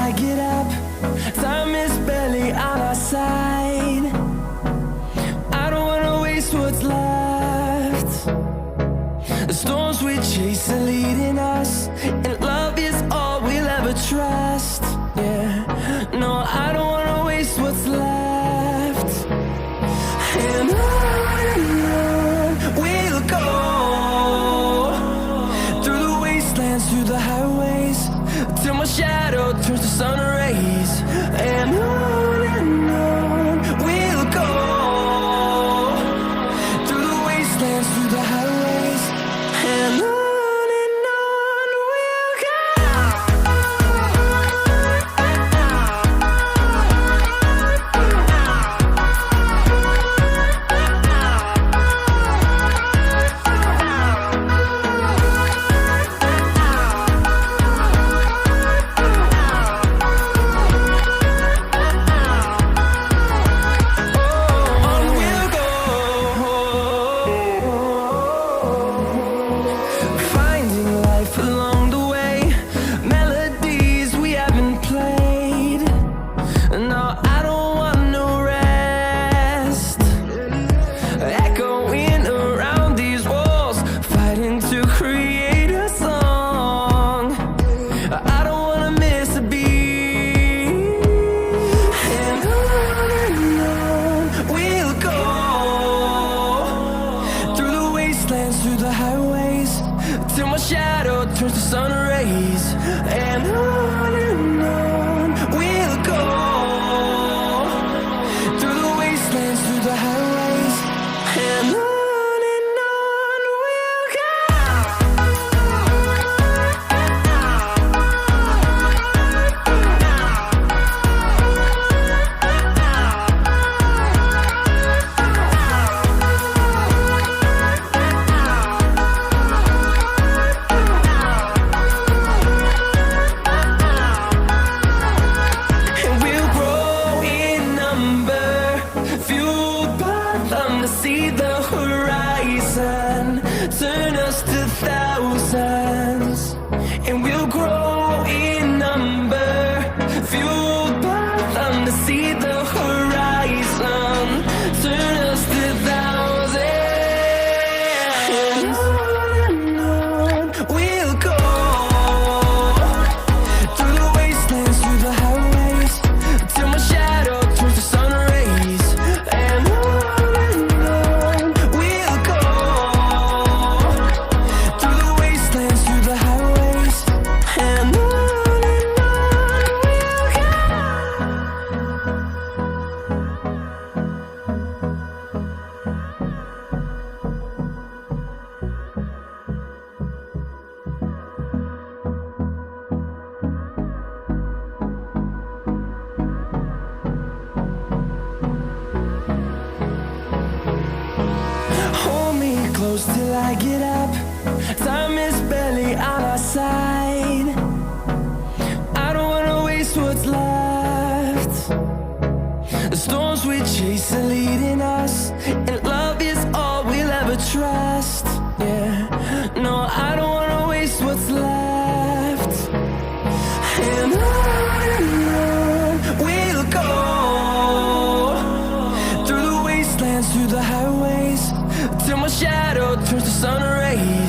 I get up. Time is barely on our side. I don't wanna waste what's left. The storms we chase are leading us, and love is all we'll ever trust. Yeah, no, I don't wanna waste what's left. And on we'll go, through the wastelands, through the highways, till my shadow turns to sun rays. And on we'll go, through the wastelands, through the highways, and on we'll go. Through the highways, till my shadow turns to sun rays. And on we'll go, through the wastelands, through the highways, and on we'll go. See the horizon turn us to thousands, and we'll grow in number, fueled by them. To see the horizon turn us to thousands, and on we'll go, through the wastelands, through the highways, till my shadow turns to sun rays. And close till I get up. Time is barely on our side. I don't wanna waste what's left. The storms we chase are leading us, and love is all we'll ever trust. Yeah, no, I don't wanna waste what's left. And on we'll go, through the wastelands, through the highways, till my shadow turns to sun rays.